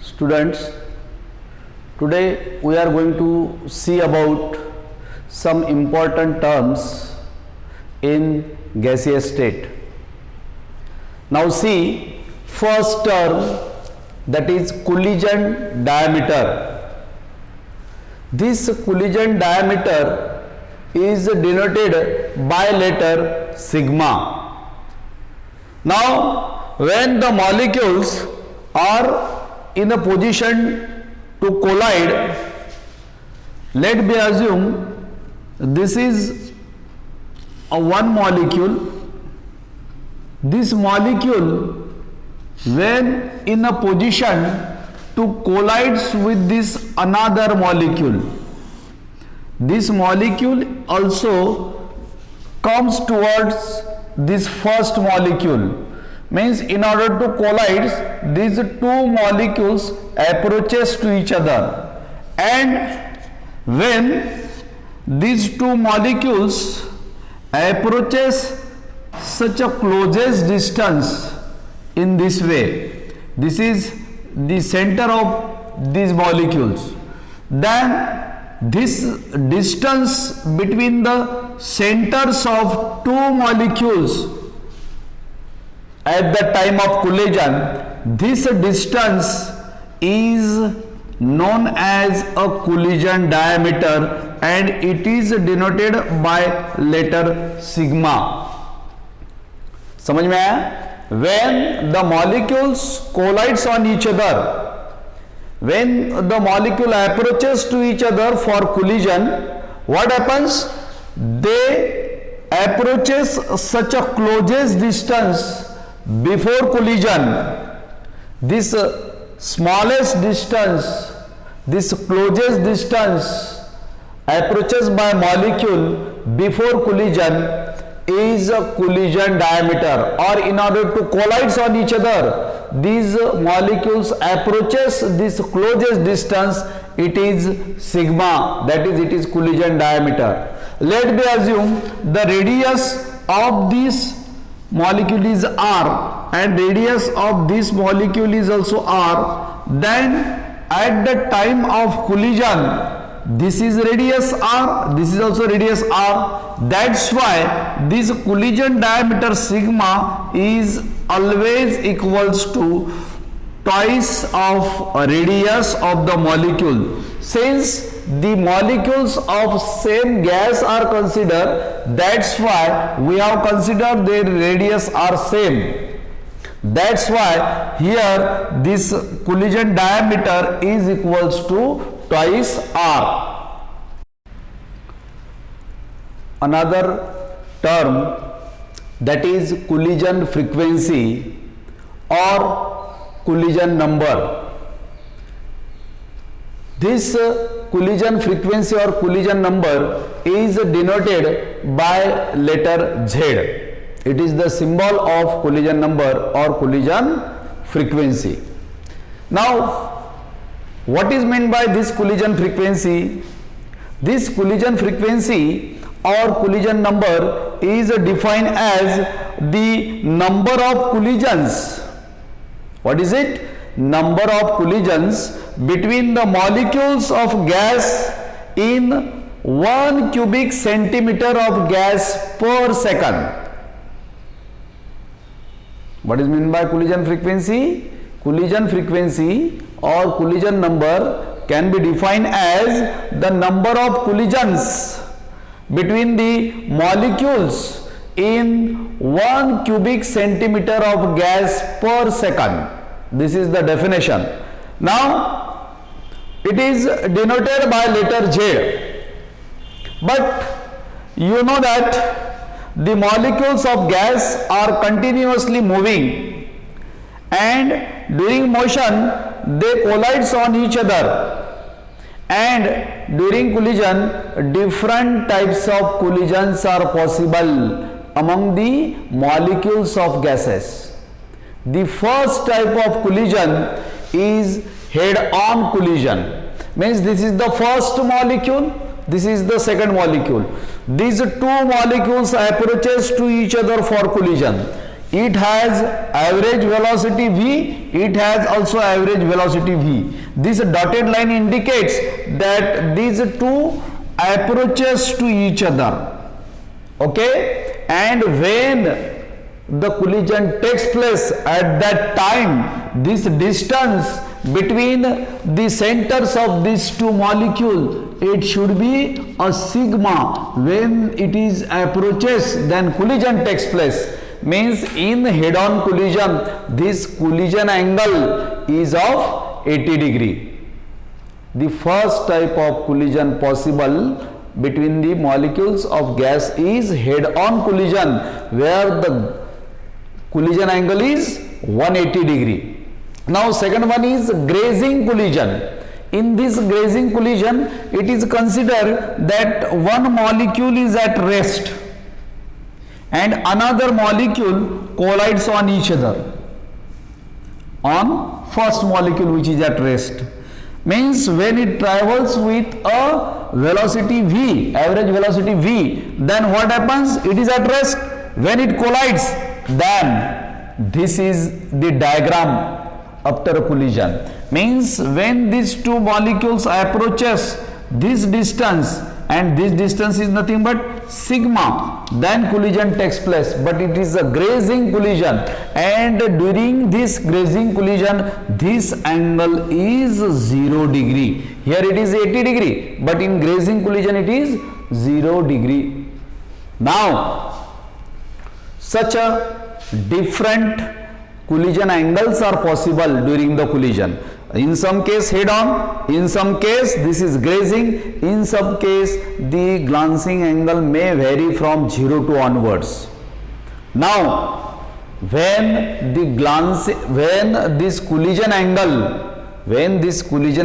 Students, today we are going to see about some important terms in gaseous state. Now see, first term, that is collision diameter. This collision diameter is denoted by letter sigma. Now when the molecules are in a position to collide, let me assume this is a one molecule. This molecule, when in a position to collides with this another molecule, this molecule also comes towards this first molecule. Means in order to collide, these two molecules approaches to each other, and when these two molecules approaches such a closest distance in this way, this is the center of these molecules, then this distance between the centers of two molecules at the time of collision, this distance is known as a collision diameter and it is denoted by letter sigma. समझ में आया? When the molecules collides on each other, when the molecule approaches to each other for collision, what happens? They approaches such a closest distance before collision. This smallest distance, this closest distance approaches by molecule before collision is a collision diameter, or in order to collide on each other, these molecules approaches this closest distance, it is sigma, that is, it is collision diameter. Let me assume the radius of this molecule is r and radius of this molecule is also r, then at the time of collision, this is radius r, this is also radius r. That's why this collision diameter sigma is always equals to twice of radius of the molecule. Since the molecules of same gas are considered, that's why we have considered their radius are same. That's why here this collision diameter is equals to twice r. Another term, that is collision frequency or collision number. This collision frequency or collision number is denoted by letter Z. It is the symbol of collision number or collision frequency. Now, what is meant by this collision frequency? This collision frequency or collision number is defined as the number of collisions. What is it? Number of collisions between the molecules of gas in 1 cubic centimeter of gas per second. What is meant by collision frequency? Collision frequency or collision number can be defined as the number of collisions between the molecules in 1 cubic centimeter of gas per second. This is the definition. Now, it is denoted by letter Z. But you know that the molecules of gas are continuously moving and during motion they collides on each other, and during collision different types of collisions are possible among the molecules of gases. The first type of collision is head-on collision. Means this is the first molecule, this is the second molecule. These two molecules approaches to each other for collision. it has average velocity v, it has also average velocity v. This dotted line indicates that these two approaches to each other, okay, and when the collision takes place at that time, this distance between the centers of these two molecules, it should be a sigma. When it is approaches, then collision takes place. Means in head-on collision, this collision angle is of 80 degree. The first type of collision possible between the molecules of gas is head-on collision, where the collision angle is 180 degree. Now second one is grazing collision. In this grazing collision, it is considered that one molecule is at rest and another molecule collides on each other on first molecule which is at rest. Means when it travels with a velocity v, average velocity v, then what happens? It is at rest. When it collides, then this is the diagram after a collision. Means when these two molecules approaches this distance, and this distance is nothing but sigma, then collision takes place, but it is a grazing collision, and during this grazing collision this angle is 0 degree. Here it is 80 degree, but in grazing collision it is 0 degree. Now such a different collision angles are possible during the collision. In some case head on, in some case this is grazing, in some case the glancing angle may vary from 0 to onwards. Now when this collision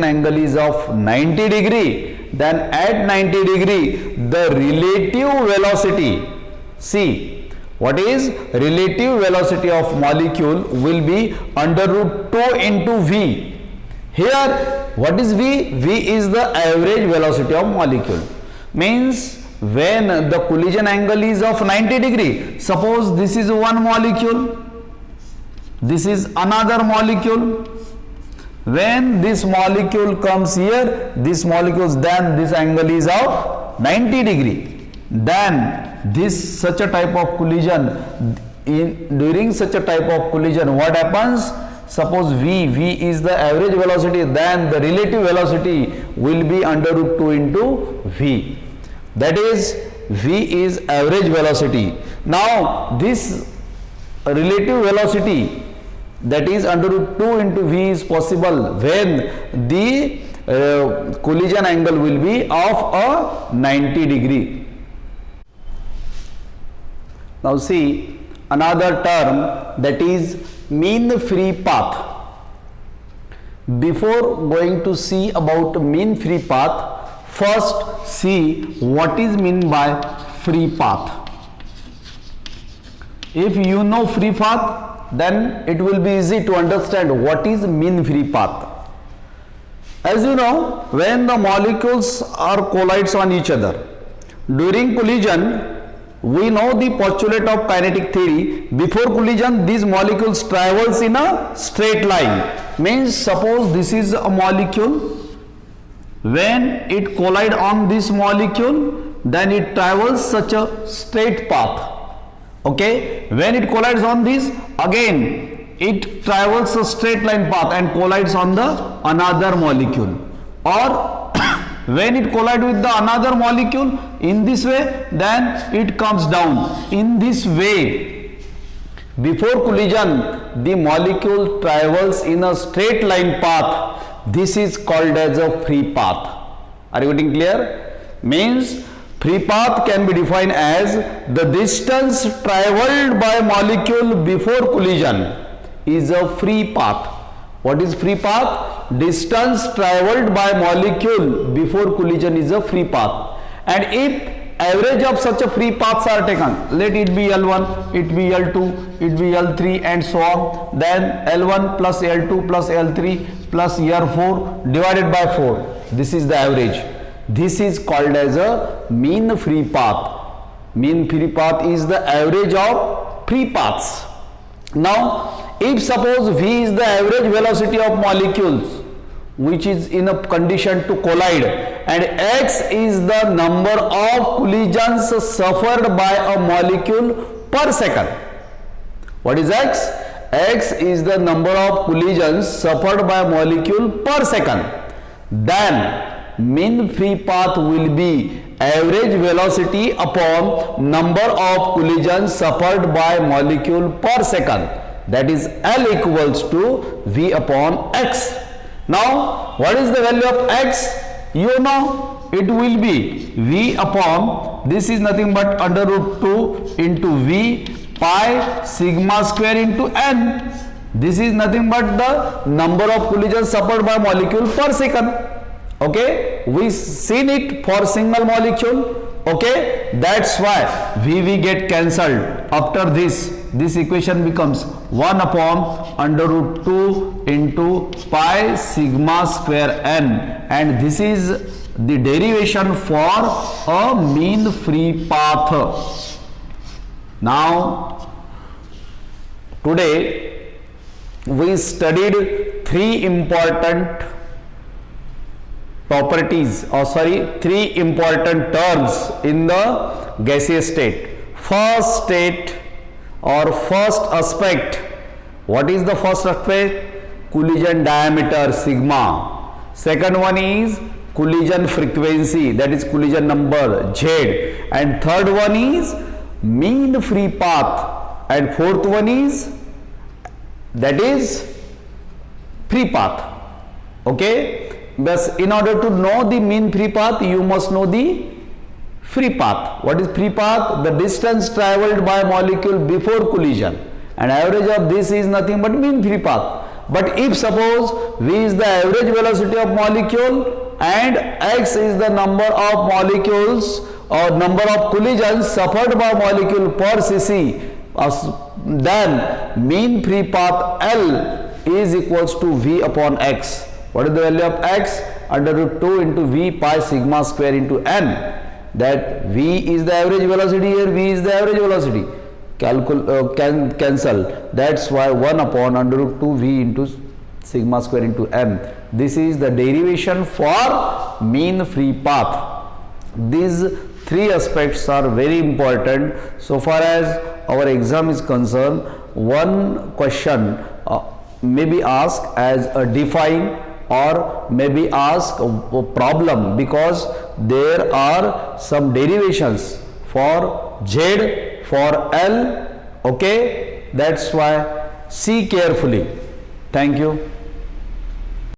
angle is of 90 degree, then at 90 degree the relative velocity, see what is relative velocity of molecule will be under root 2 into v. Here what is v? V is the average velocity of molecule. Means when the collision angle is of 90 degree, suppose this is one molecule, this is another molecule. When this molecule comes here, this molecules, then this angle is of 90 degree. Then this such a type of collision, during such a type of collision what happens? Suppose v is the average velocity, then the relative velocity will be under root 2 into v. That is, v is average velocity. Now this relative velocity, that is under root 2 into v, is possible when the collision angle will be of a 90 degree. Now see another term, that is mean free path. Before going to see about mean free path, first see what is meant by free path. If you know free path, then it will be easy to understand what is mean free path. As you know, when the molecules are collides on each other, during collision we know the postulate of kinetic theory. Before collision these molecules travels in a straight line. Means suppose this is a molecule, when it collide on this molecule, then it travels such a straight path. Okay, when it collides on this, again it travels a straight line path and collides on the another molecule, or when it collides with the another molecule in this way, then it comes down. In this way, before collision the molecule travels in a straight line path. This is called as a free path. Are you getting clear? Means free path can be defined as the distance traveled by molecule before collision is a free path. What is free path? Distance traveled by molecule before collision is a free path. And if average of such a free paths are taken, let it be L1, it be L2, it be L3 and so on, then L1 plus L2 plus L3 plus R4 divided by 4. This is the average. This is called as a mean free path. Mean free path is the average of free paths. Now, if suppose V is the average velocity of molecules which is in a condition to collide, and X is the number of collisions suffered by a molecule per second. What is X? X is the number of collisions suffered by a molecule per second. Then mean free path will be average velocity upon number of collisions suffered by molecule per second, that is L equals to V upon X. Now what is the value of X? You know, it will be V upon, this is nothing but under root 2 into V pi sigma square into N. This is nothing but the number of collisions suffered by molecule per second. Okay, we seen it for single molecule. Okay, that's why V get cancelled. After this equation becomes 1 upon under root 2 into pi sigma square N, and this is the derivation for a mean free path. Now, today we studied three important properties, three important terms in the gaseous state. First state or first aspect. What is the first aspect? Collision diameter sigma. Second one is collision frequency, that is collision number Z. And third one is mean free path. And fourth one is, that is free path. Okay. But in order to know the mean free path, you must know the free path. What is free path? The distance travelled by molecule before collision, and average of this is nothing but mean free path. But if suppose V is the average velocity of molecule and X is the number of molecules or number of collisions suffered by molecule per cc, then mean free path L is equals to V upon X. What is the value of X? Under root 2 into V pi sigma square into N. That V is the average velocity here, V is the average velocity. Cancel. That's why 1 upon under root 2 V into sigma square into N. This is the derivation for mean free path. These three aspects are very important. So far as our exam is concerned, one question may be asked as a define, or maybe ask a problem, because there are some derivations for Z, for L. Okay, that's why see carefully. Thank you.